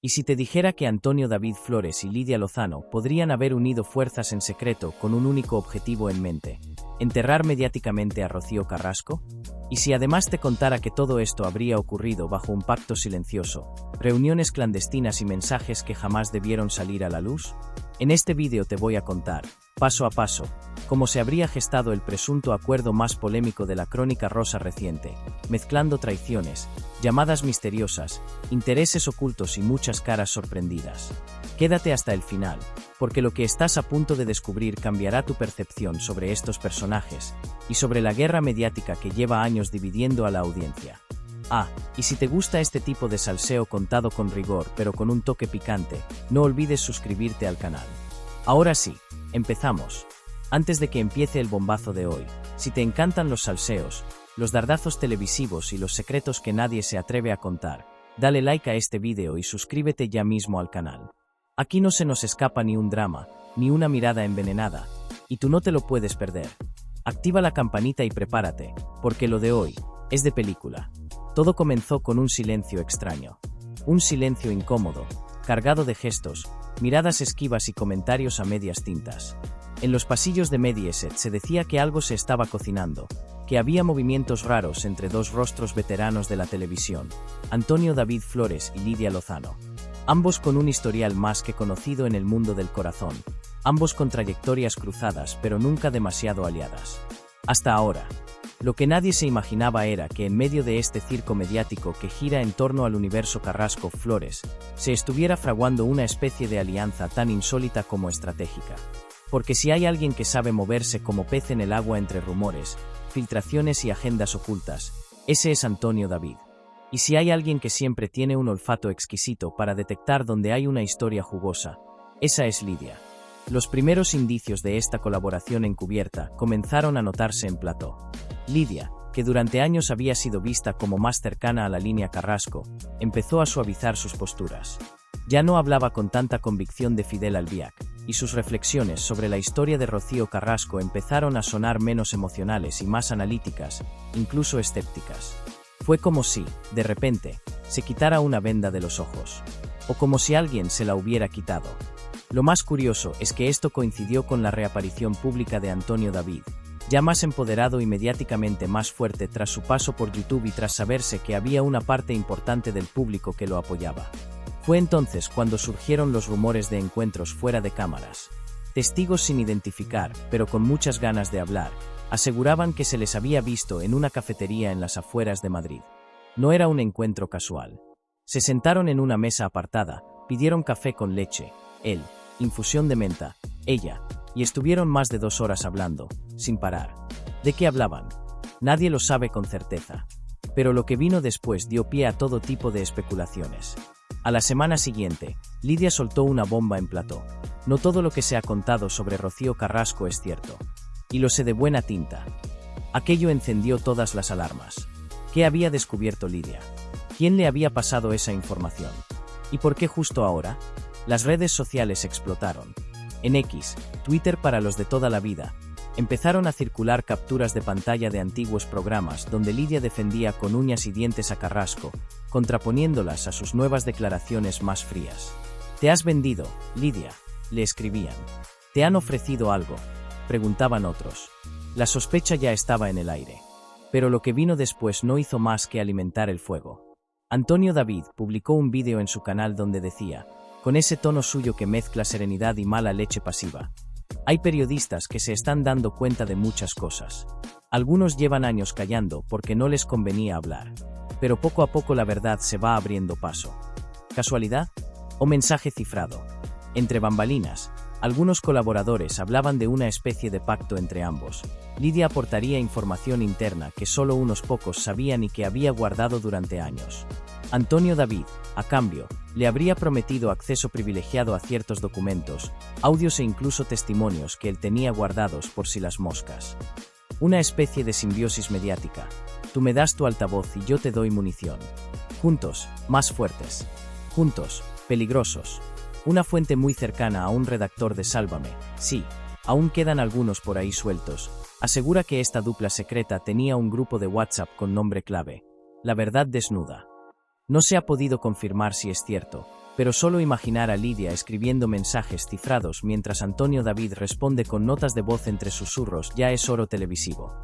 ¿Y si te dijera que Antonio David Flores y Lidia Lozano podrían haber unido fuerzas en secreto con un único objetivo en mente: enterrar mediáticamente a Rocío Carrasco? ¿Y si además te contara que todo esto habría ocurrido bajo un pacto silencioso, reuniones clandestinas y mensajes que jamás debieron salir a la luz? En este vídeo te voy a contar, paso a paso, cómo se habría gestado el presunto acuerdo más polémico de la crónica rosa reciente, mezclando traiciones, llamadas misteriosas, intereses ocultos y muchas caras sorprendidas. Quédate hasta el final, porque lo que estás a punto de descubrir cambiará tu percepción sobre estos personajes y sobre la guerra mediática que lleva años dividiendo a la audiencia. Y si te gusta este tipo de salseo contado con rigor pero con un toque picante, no olvides suscribirte al canal. Ahora sí, empezamos. Antes de que empiece el bombazo de hoy, si te encantan los salseos, los dardazos televisivos y los secretos que nadie se atreve a contar, dale like a este vídeo y suscríbete ya mismo al canal. Aquí no se nos escapa ni un drama, ni una mirada envenenada, y tú no te lo puedes perder. Activa la campanita y prepárate, porque lo de hoy es de película. Todo comenzó con un silencio extraño. Un silencio incómodo, cargado de gestos, miradas esquivas y comentarios a medias tintas. En los pasillos de Mediaset se decía que algo se estaba cocinando, que había movimientos raros entre dos rostros veteranos de la televisión, Antonio David Flores y Lidia Lozano. Ambos con un historial más que conocido en el mundo del corazón, ambos con trayectorias cruzadas pero nunca demasiado aliadas. Hasta ahora. Lo que nadie se imaginaba era que en medio de este circo mediático que gira en torno al universo Carrasco-Flores, se estuviera fraguando una especie de alianza tan insólita como estratégica. Porque si hay alguien que sabe moverse como pez en el agua entre rumores, filtraciones y agendas ocultas, ese es Antonio David. Y si hay alguien que siempre tiene un olfato exquisito para detectar donde hay una historia jugosa, esa es Lidia. Los primeros indicios de esta colaboración encubierta comenzaron a notarse en plató. Lidia, que durante años había sido vista como más cercana a la línea Carrasco, empezó a suavizar sus posturas. Ya no hablaba con tanta convicción de Fidel Albiac, y sus reflexiones sobre la historia de Rocío Carrasco empezaron a sonar menos emocionales y más analíticas, incluso escépticas. Fue como si, de repente, se quitara una venda de los ojos. O como si alguien se la hubiera quitado. Lo más curioso es que esto coincidió con la reaparición pública de Antonio David, ya más empoderado y mediáticamente más fuerte tras su paso por YouTube y tras saberse que había una parte importante del público que lo apoyaba. Fue entonces cuando surgieron los rumores de encuentros fuera de cámaras. Testigos sin identificar, pero con muchas ganas de hablar, aseguraban que se les había visto en una cafetería en las afueras de Madrid. No era un encuentro casual. Se sentaron en una mesa apartada, pidieron café con leche, él, infusión de menta, ella, y estuvieron más de 2 horas hablando, sin parar. ¿De qué hablaban? Nadie lo sabe con certeza. Pero lo que vino después dio pie a todo tipo de especulaciones. A la semana siguiente, Lidia soltó una bomba en plató. No todo lo que se ha contado sobre Rocío Carrasco es cierto. Y lo sé de buena tinta. Aquello encendió todas las alarmas. ¿Qué había descubierto Lidia? ¿Quién le había pasado esa información? ¿Y por qué justo ahora? Las redes sociales explotaron. En X, Twitter para los de toda la vida, empezaron a circular capturas de pantalla de antiguos programas donde Lidia defendía con uñas y dientes a Carrasco, contraponiéndolas a sus nuevas declaraciones más frías. «¿Te has vendido, Lidia?», le escribían. «¿Te han ofrecido algo?», preguntaban otros. La sospecha ya estaba en el aire. Pero lo que vino después no hizo más que alimentar el fuego. Antonio David publicó un vídeo en su canal donde decía, con ese tono suyo que mezcla serenidad y mala leche pasiva: «Hay periodistas que se están dando cuenta de muchas cosas. Algunos llevan años callando porque no les convenía hablar. Pero poco a poco la verdad se va abriendo paso». ¿Casualidad? ¿O mensaje cifrado? Entre bambalinas, algunos colaboradores hablaban de una especie de pacto entre ambos. Lidia aportaría información interna que solo unos pocos sabían y que había guardado durante años. Antonio David, a cambio, le habría prometido acceso privilegiado a ciertos documentos, audios e incluso testimonios que él tenía guardados por si las moscas. Una especie de simbiosis mediática. Tú me das tu altavoz y yo te doy munición. Juntos, más fuertes. Juntos, peligrosos. Una fuente muy cercana a un redactor de Sálvame, sí, aún quedan algunos por ahí sueltos, asegura que esta dupla secreta tenía un grupo de WhatsApp con nombre clave: La Verdad Desnuda. No se ha podido confirmar si es cierto, Pero solo imaginar a Lidia escribiendo mensajes cifrados mientras Antonio David responde con notas de voz entre susurros ya es oro televisivo.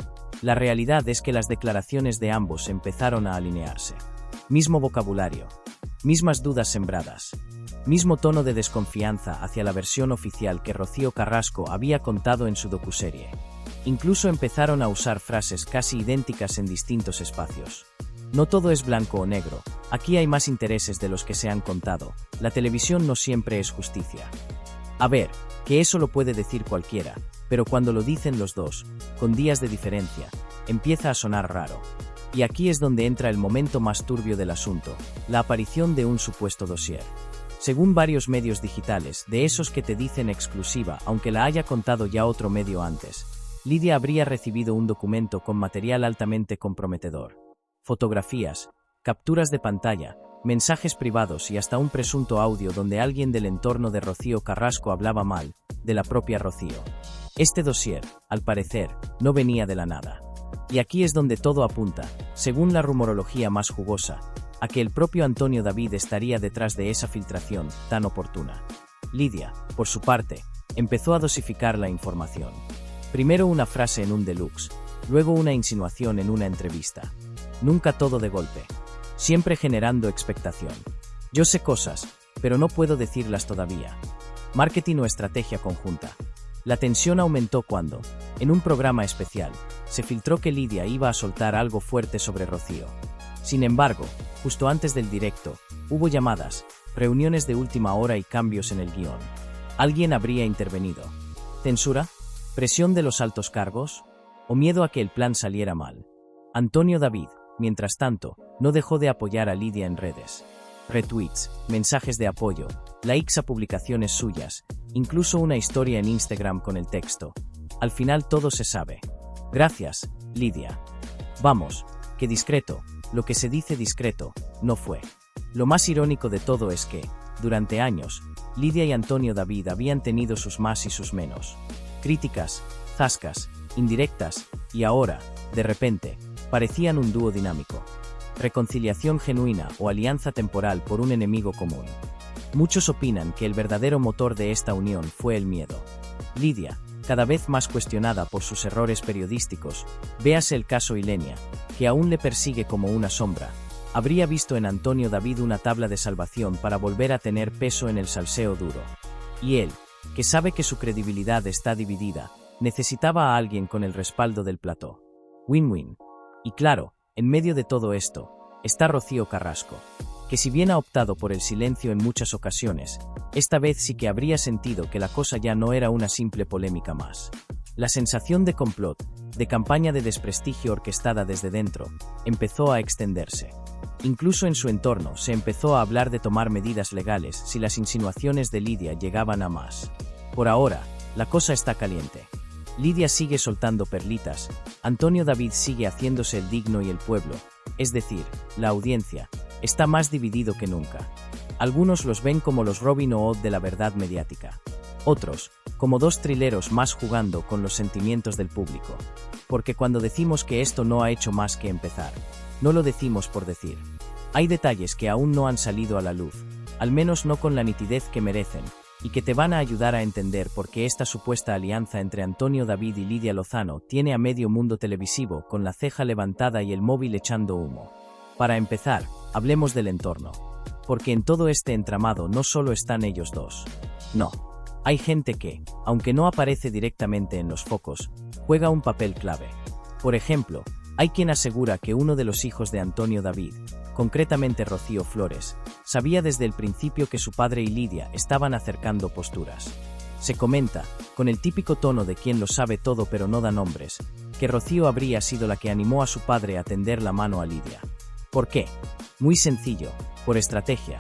La realidad es que las declaraciones de ambos empezaron a alinearse. Mismo vocabulario. Mismas dudas sembradas. Mismo tono de desconfianza hacia la versión oficial que Rocío Carrasco había contado en su docuserie. Incluso empezaron a usar frases casi idénticas en distintos espacios. No todo es blanco o negro, aquí hay más intereses de los que se han contado, la televisión no siempre es justicia. A ver, que eso lo puede decir cualquiera, pero cuando lo dicen los dos, con días de diferencia, empieza a sonar raro. Y aquí es donde entra el momento más turbio del asunto, la aparición de un supuesto dossier. Según varios medios digitales, de esos que te dicen exclusiva, aunque la haya contado ya otro medio antes, Lidia habría recibido un documento con material altamente comprometedor. Fotografías, capturas de pantalla, mensajes privados y hasta un presunto audio donde alguien del entorno de Rocío Carrasco hablaba mal de la propia Rocío. Este dossier, al parecer, no venía de la nada. Y aquí es donde todo apunta, según la rumorología más jugosa, a que el propio Antonio David estaría detrás de esa filtración tan oportuna. Lidia, por su parte, empezó a dosificar la información. Primero una frase en un deluxe, luego una insinuación en una entrevista. Nunca todo de golpe. Siempre generando expectación. Yo sé cosas, pero no puedo decirlas todavía. Marketing o estrategia conjunta. La tensión aumentó cuando, en un programa especial, se filtró que Lidia iba a soltar algo fuerte sobre Rocío. Sin embargo, justo antes del directo, hubo llamadas, reuniones de última hora y cambios en el guión. ¿Alguien habría intervenido? ¿Censura? ¿Presión de los altos cargos? ¿O miedo a que el plan saliera mal? Antonio David, mientras tanto, no dejó de apoyar a Lidia en redes. Retweets, mensajes de apoyo, likes a publicaciones suyas, incluso una historia en Instagram con el texto. Al final todo se sabe. Gracias, Lidia. Vamos, que discreto, lo que se dice discreto, no fue. Lo más irónico de todo es que, durante años, Lidia y Antonio David habían tenido sus más y sus menos. Críticas, zascas, indirectas, y ahora, de repente, parecían un dúo dinámico. Reconciliación genuina o alianza temporal por un enemigo común. Muchos opinan que el verdadero motor de esta unión fue el miedo. Lidia, cada vez más cuestionada por sus errores periodísticos, véase el caso Ilenia, que aún le persigue como una sombra, habría visto en Antonio David una tabla de salvación para volver a tener peso en el salseo duro. Y él, que sabe que su credibilidad está dividida, necesitaba a alguien con el respaldo del plató. Win-win. Y claro, en medio de todo esto, está Rocío Carrasco, que si bien ha optado por el silencio en muchas ocasiones, esta vez sí que habría sentido que la cosa ya no era una simple polémica más. La sensación de complot, de campaña de desprestigio orquestada desde dentro, empezó a extenderse. Incluso en su entorno se empezó a hablar de tomar medidas legales si las insinuaciones de Lidia llegaban a más. Por ahora, la cosa está caliente. Lidia sigue soltando perlitas, Antonio David sigue haciéndose el digno y el pueblo, es decir, la audiencia, está más dividido que nunca. Algunos los ven como los Robin Hood de la verdad mediática. Otros, como dos trileros más jugando con los sentimientos del público. Porque cuando decimos que esto no ha hecho más que empezar, no lo decimos por decir. Hay detalles que aún no han salido a la luz, al menos no con la nitidez que merecen, y que te van a ayudar a entender por qué esta supuesta alianza entre Antonio David y Lidia Lozano tiene a medio mundo televisivo con la ceja levantada y el móvil echando humo. Para empezar, hablemos del entorno. Porque en todo este entramado no solo están ellos dos. No. Hay gente que, aunque no aparece directamente en los focos, juega un papel clave. Por ejemplo, hay quien asegura que uno de los hijos de Antonio David, concretamente Rocío Flores, sabía desde el principio que su padre y Lidia estaban acercando posturas. Se comenta, con el típico tono de quien lo sabe todo pero no da nombres, que Rocío habría sido la que animó a su padre a tender la mano a Lidia. ¿Por qué? Muy sencillo, por estrategia.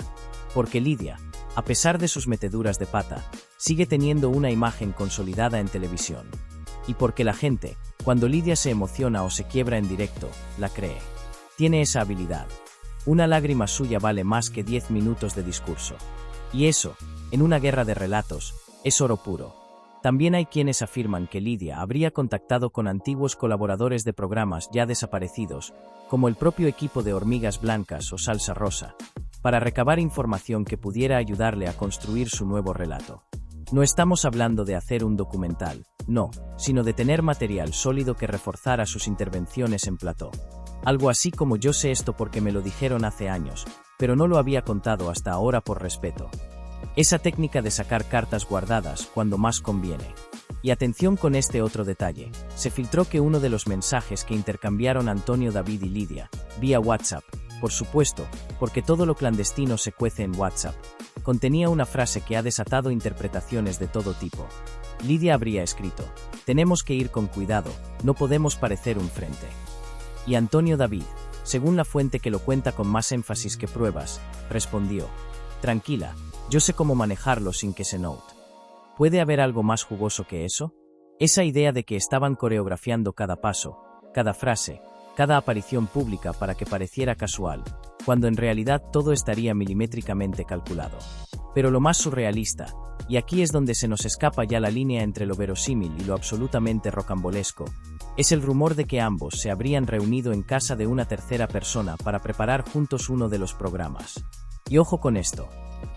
Porque Lidia, a pesar de sus meteduras de pata, sigue teniendo una imagen consolidada en televisión. Y porque la gente, cuando Lidia se emociona o se quiebra en directo, la cree. Tiene esa habilidad. Una lágrima suya vale más que 10 minutos de discurso. Y eso, en una guerra de relatos, es oro puro. También hay quienes afirman que Lidia habría contactado con antiguos colaboradores de programas ya desaparecidos, como el propio equipo de Hormigas Blancas o Salsa Rosa, para recabar información que pudiera ayudarle a construir su nuevo relato. No estamos hablando de hacer un documental, no, sino de tener material sólido que reforzara sus intervenciones en plató. Algo así como yo sé esto porque me lo dijeron hace años, pero no lo había contado hasta ahora por respeto. Esa técnica de sacar cartas guardadas cuando más conviene. Y atención con este otro detalle, se filtró que uno de los mensajes que intercambiaron Antonio David y Lidia, vía WhatsApp, por supuesto, porque todo lo clandestino se cuece en WhatsApp, contenía una frase que ha desatado interpretaciones de todo tipo. Lidia habría escrito: "Tenemos que ir con cuidado, no podemos parecer un frente". Y Antonio David, según la fuente que lo cuenta con más énfasis que pruebas, respondió: "Tranquila, yo sé cómo manejarlo sin que se note". ¿Puede haber algo más jugoso que eso? Esa idea de que estaban coreografiando cada paso, cada frase, cada aparición pública para que pareciera casual, cuando en realidad todo estaría milimétricamente calculado. Pero lo más surrealista, y aquí es donde se nos escapa ya la línea entre lo verosímil y lo absolutamente rocambolesco, es el rumor de que ambos se habrían reunido en casa de una tercera persona para preparar juntos uno de los programas. Y ojo con esto,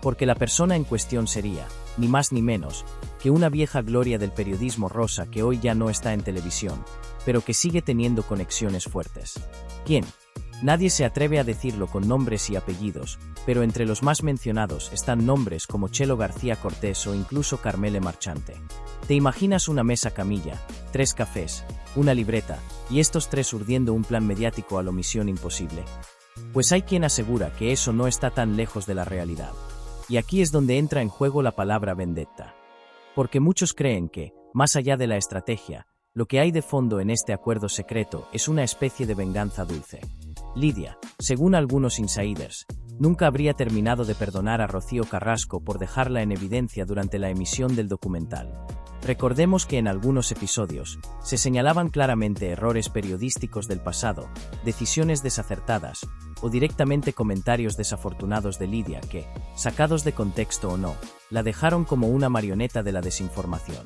porque la persona en cuestión sería, ni más ni menos, que una vieja gloria del periodismo rosa que hoy ya no está en televisión, pero que sigue teniendo conexiones fuertes. ¿Quién? Nadie se atreve a decirlo con nombres y apellidos, pero entre los más mencionados están nombres como Chelo García Cortés o incluso Carmele Marchante. ¿Te imaginas una mesa camilla, 3 cafés, una libreta, y estos 3 urdiendo un plan mediático a lo Misión Imposible? Pues hay quien asegura que eso no está tan lejos de la realidad. Y aquí es donde entra en juego la palabra vendetta. Porque muchos creen que, más allá de la estrategia, lo que hay de fondo en este acuerdo secreto es una especie de venganza dulce. Lidia, según algunos insiders, nunca habría terminado de perdonar a Rocío Carrasco por dejarla en evidencia durante la emisión del documental. Recordemos que en algunos episodios se señalaban claramente errores periodísticos del pasado, decisiones desacertadas, o directamente comentarios desafortunados de Lidia que, sacados de contexto o no, la dejaron como una marioneta de la desinformación.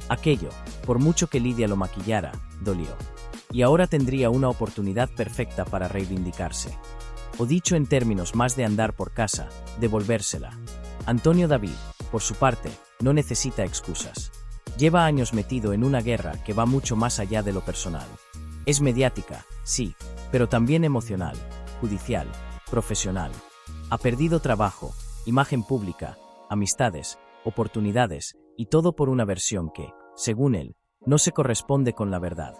Aquello, por mucho que Lidia lo maquillara, dolió. Y ahora tendría una oportunidad perfecta para reivindicarse. O dicho en términos más de andar por casa, devolvérsela. Antonio David, por su parte, no necesita excusas. Lleva años metido en una guerra que va mucho más allá de lo personal. Es mediática, sí, pero también emocional, judicial, profesional. Ha perdido trabajo, imagen pública, amistades, oportunidades, y todo por una versión que, según él, no se corresponde con la verdad.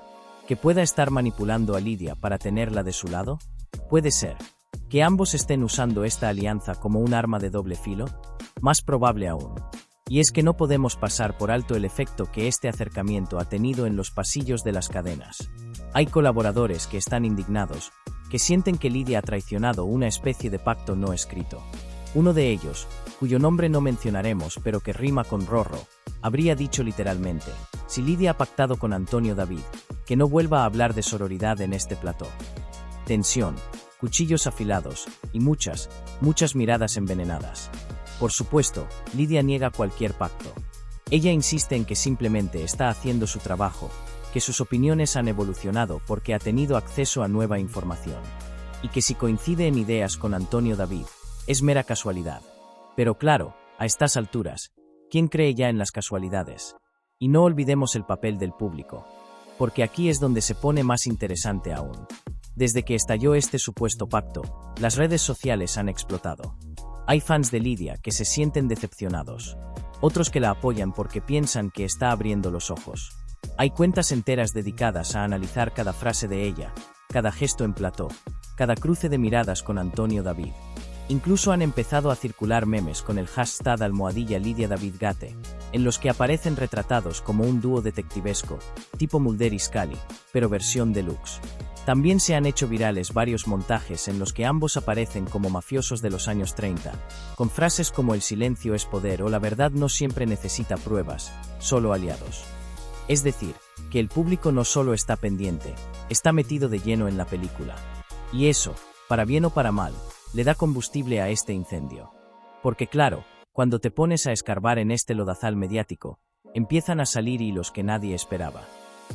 ¿Que pueda estar manipulando a Lidia para tenerla de su lado? Puede ser. ¿Que ambos estén usando esta alianza como un arma de doble filo? Más probable aún. Y es que no podemos pasar por alto el efecto que este acercamiento ha tenido en los pasillos de las cadenas. Hay colaboradores que están indignados, que sienten que Lidia ha traicionado una especie de pacto no escrito. Uno de ellos, cuyo nombre no mencionaremos pero que rima con Rorro, habría dicho literalmente: si Lidia ha pactado con Antonio David, que no vuelva a hablar de sororidad en este plató. Tensión, cuchillos afilados, y muchas miradas envenenadas. Por supuesto, Lidia niega cualquier pacto. Ella insiste en que simplemente está haciendo su trabajo, que sus opiniones han evolucionado porque ha tenido acceso a nueva información, y que si coincide en ideas con Antonio David, es mera casualidad. Pero claro, a estas alturas, ¿quién cree ya en las casualidades? Y no olvidemos el papel del público, porque aquí es donde se pone más interesante aún. Desde que estalló este supuesto pacto, las redes sociales han explotado. Hay fans de Lidia que se sienten decepcionados, otros que la apoyan porque piensan que está abriendo los ojos. Hay cuentas enteras dedicadas a analizar cada frase de ella, cada gesto en plató, cada cruce de miradas con Antonio David. Incluso han empezado a circular memes con el hashtag #LidiaDavidGate, en los que aparecen retratados como un dúo detectivesco, tipo Mulder y Scully, pero versión deluxe. También se han hecho virales varios montajes en los que ambos aparecen como mafiosos de los años 30, con frases como "el silencio es poder" o "la verdad no siempre necesita pruebas, solo aliados". Es decir, que el público no solo está pendiente, está metido de lleno en la película. Y eso, para bien o para mal, le da combustible a este incendio. Porque claro, cuando te pones a escarbar en este lodazal mediático, empiezan a salir hilos que nadie esperaba.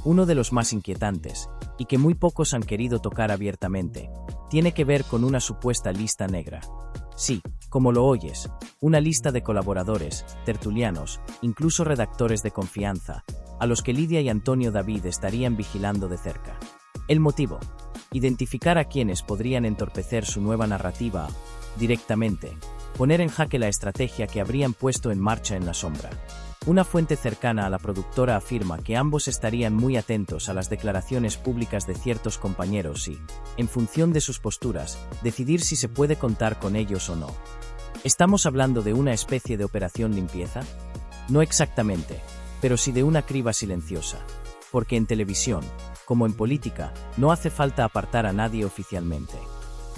Uno de los más inquietantes, y que muy pocos han querido tocar abiertamente, tiene que ver con una supuesta lista negra. Sí, como lo oyes, una lista de colaboradores, tertulianos, incluso redactores de confianza, a los que Lidia y Antonio David estarían vigilando de cerca. El motivo: identificar a quienes podrían entorpecer su nueva narrativa, directamente, poner en jaque la estrategia que habrían puesto en marcha en la sombra. Una fuente cercana a la productora afirma que ambos estarían muy atentos a las declaraciones públicas de ciertos compañeros y, en función de sus posturas, decidir si se puede contar con ellos o no. ¿Estamos hablando de una especie de operación limpieza? No exactamente, pero sí de una criba silenciosa. Porque en televisión, como en política, no hace falta apartar a nadie oficialmente.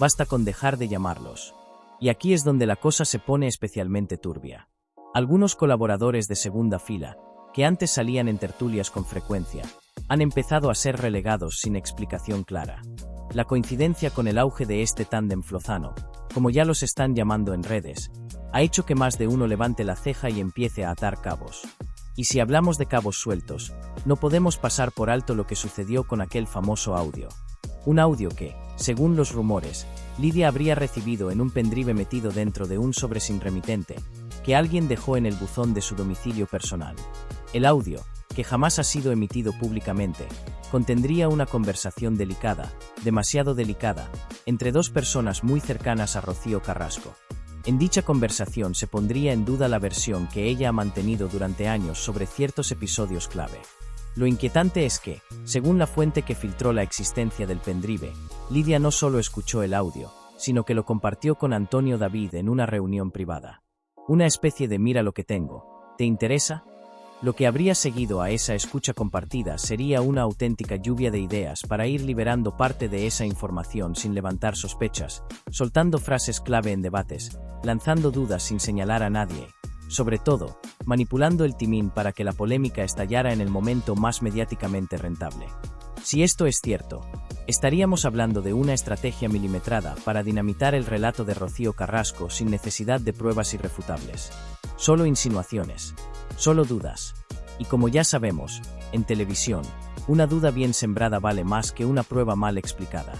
Basta con dejar de llamarlos. Y aquí es donde la cosa se pone especialmente turbia. Algunos colaboradores de segunda fila, que antes salían en tertulias con frecuencia, han empezado a ser relegados sin explicación clara. La coincidencia con el auge de este tándem flozano, como ya los están llamando en redes, ha hecho que más de uno levante la ceja y empiece a atar cabos. Y si hablamos de cabos sueltos, no podemos pasar por alto lo que sucedió con aquel famoso audio. Un audio que, según los rumores, Lidia habría recibido en un pendrive metido dentro de un sobre sin remitente, que alguien dejó en el buzón de su domicilio personal. El audio, que jamás ha sido emitido públicamente, contendría una conversación delicada, demasiado delicada, entre dos personas muy cercanas a Rocío Carrasco. En dicha conversación se pondría en duda la versión que ella ha mantenido durante años sobre ciertos episodios clave. Lo inquietante es que, según la fuente que filtró la existencia del pendrive, Lidia no solo escuchó el audio, sino que lo compartió con Antonio David en una reunión privada. Una especie de mira lo que tengo, ¿te interesa? Lo que habría seguido a esa escucha compartida sería una auténtica lluvia de ideas para ir liberando parte de esa información sin levantar sospechas, soltando frases clave en debates, lanzando dudas sin señalar a nadie, sobre todo, manipulando el timón para que la polémica estallara en el momento más mediáticamente rentable. Si esto es cierto, estaríamos hablando de una estrategia milimetrada para dinamitar el relato de Rocío Carrasco sin necesidad de pruebas irrefutables. Solo insinuaciones, solo dudas. Y como ya sabemos, en televisión, una duda bien sembrada vale más que una prueba mal explicada.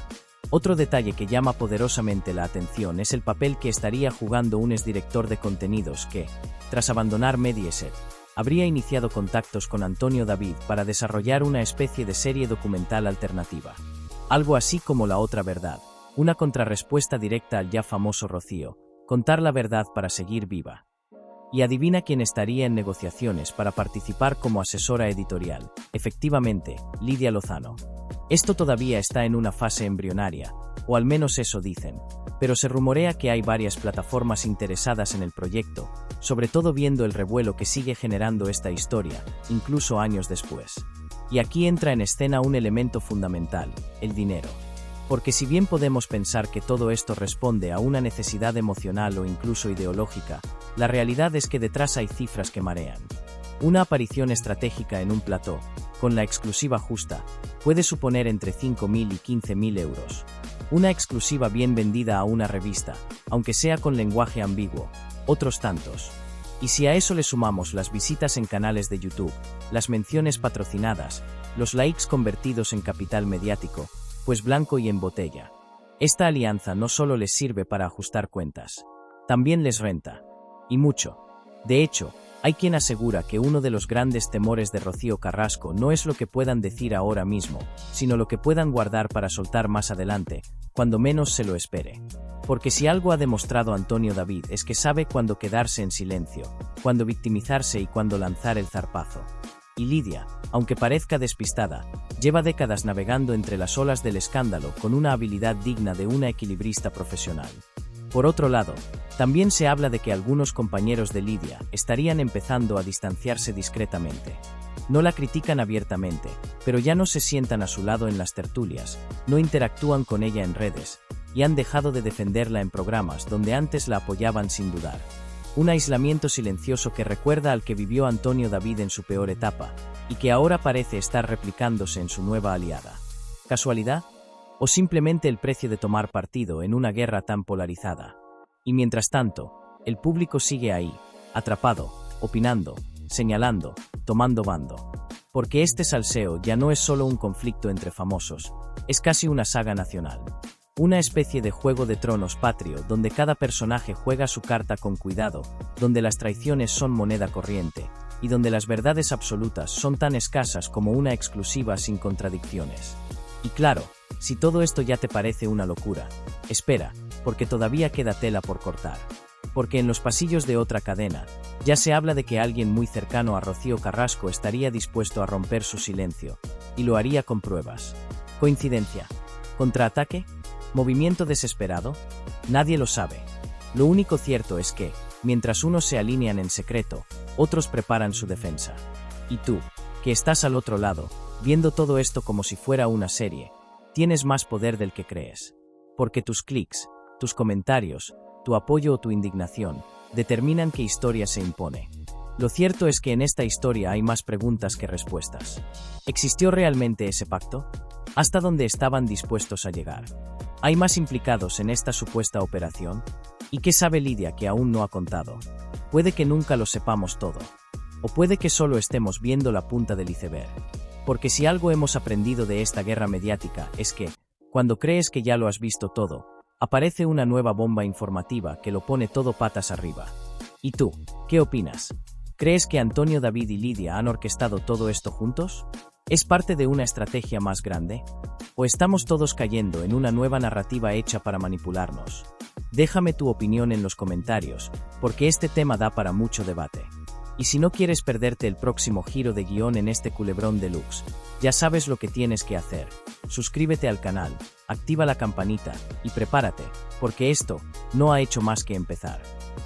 Otro detalle que llama poderosamente la atención es el papel que estaría jugando un exdirector de contenidos que, tras abandonar Mediaset, habría iniciado contactos con Antonio David para desarrollar una especie de serie documental alternativa. Algo así como La Otra Verdad, una contrarrespuesta directa al ya famoso Rocío, contar la verdad para seguir viva. Y adivina quién estaría en negociaciones para participar como asesora editorial, efectivamente, Lidia Lozano. Esto todavía está en una fase embrionaria, o al menos eso dicen, pero se rumorea que hay varias plataformas interesadas en el proyecto, sobre todo viendo el revuelo que sigue generando esta historia, incluso años después. Y aquí entra en escena un elemento fundamental, el dinero. Porque si bien podemos pensar que todo esto responde a una necesidad emocional o incluso ideológica, la realidad es que detrás hay cifras que marean. Una aparición estratégica en un plató, con la exclusiva justa, puede suponer entre 5.000 y 15.000 euros. Una exclusiva bien vendida a una revista, aunque sea con lenguaje ambiguo, otros tantos. Y si a eso le sumamos las visitas en canales de YouTube, las menciones patrocinadas, los likes convertidos en capital mediático, pues blanco y en botella. Esta alianza no solo les sirve para ajustar cuentas, también les renta. Y mucho. De hecho, hay quien asegura que uno de los grandes temores de Rocío Carrasco no es lo que puedan decir ahora mismo, sino lo que puedan guardar para soltar más adelante, cuando menos se lo espere. Porque si algo ha demostrado Antonio David es que sabe cuándo quedarse en silencio, cuándo victimizarse y cuándo lanzar el zarpazo. Y Lidia, aunque parezca despistada, lleva décadas navegando entre las olas del escándalo con una habilidad digna de una equilibrista profesional. Por otro lado, también se habla de que algunos compañeros de Lidia estarían empezando a distanciarse discretamente. No la critican abiertamente, pero ya no se sientan a su lado en las tertulias, no interactúan con ella en redes, y han dejado de defenderla en programas donde antes la apoyaban sin dudar. Un aislamiento silencioso que recuerda al que vivió Antonio David en su peor etapa, y que ahora parece estar replicándose en su nueva aliada. ¿Casualidad? ¿O simplemente el precio de tomar partido en una guerra tan polarizada? Y mientras tanto, el público sigue ahí, atrapado, opinando, señalando, tomando bando. Porque este salseo ya no es solo un conflicto entre famosos, es casi una saga nacional. Una especie de Juego de Tronos patrio donde cada personaje juega su carta con cuidado, donde las traiciones son moneda corriente, y donde las verdades absolutas son tan escasas como una exclusiva sin contradicciones. Y claro, si todo esto ya te parece una locura, espera, porque todavía queda tela por cortar. Porque en los pasillos de otra cadena, ya se habla de que alguien muy cercano a Rocío Carrasco estaría dispuesto a romper su silencio, y lo haría con pruebas. ¿Coincidencia? ¿Contraataque? ¿Movimiento desesperado? Nadie lo sabe. Lo único cierto es que, mientras unos se alinean en secreto, otros preparan su defensa. Y tú, que estás al otro lado, viendo todo esto como si fuera una serie, tienes más poder del que crees. Porque tus clics, tus comentarios, tu apoyo o tu indignación, determinan qué historia se impone. Lo cierto es que en esta historia hay más preguntas que respuestas. ¿Existió realmente ese pacto? ¿Hasta dónde estaban dispuestos a llegar? ¿Hay más implicados en esta supuesta operación? ¿Y qué sabe Lidia que aún no ha contado? Puede que nunca lo sepamos todo. O puede que solo estemos viendo la punta del iceberg. Porque si algo hemos aprendido de esta guerra mediática es que, cuando crees que ya lo has visto todo, aparece una nueva bomba informativa que lo pone todo patas arriba. ¿Y tú, qué opinas? ¿Crees que Antonio, David y Lidia han orquestado todo esto juntos? ¿Es parte de una estrategia más grande? ¿O estamos todos cayendo en una nueva narrativa hecha para manipularnos? Déjame tu opinión en los comentarios, porque este tema da para mucho debate. Y si no quieres perderte el próximo giro de guión en este culebrón deluxe, ya sabes lo que tienes que hacer. Suscríbete al canal, activa la campanita y prepárate, porque esto no ha hecho más que empezar.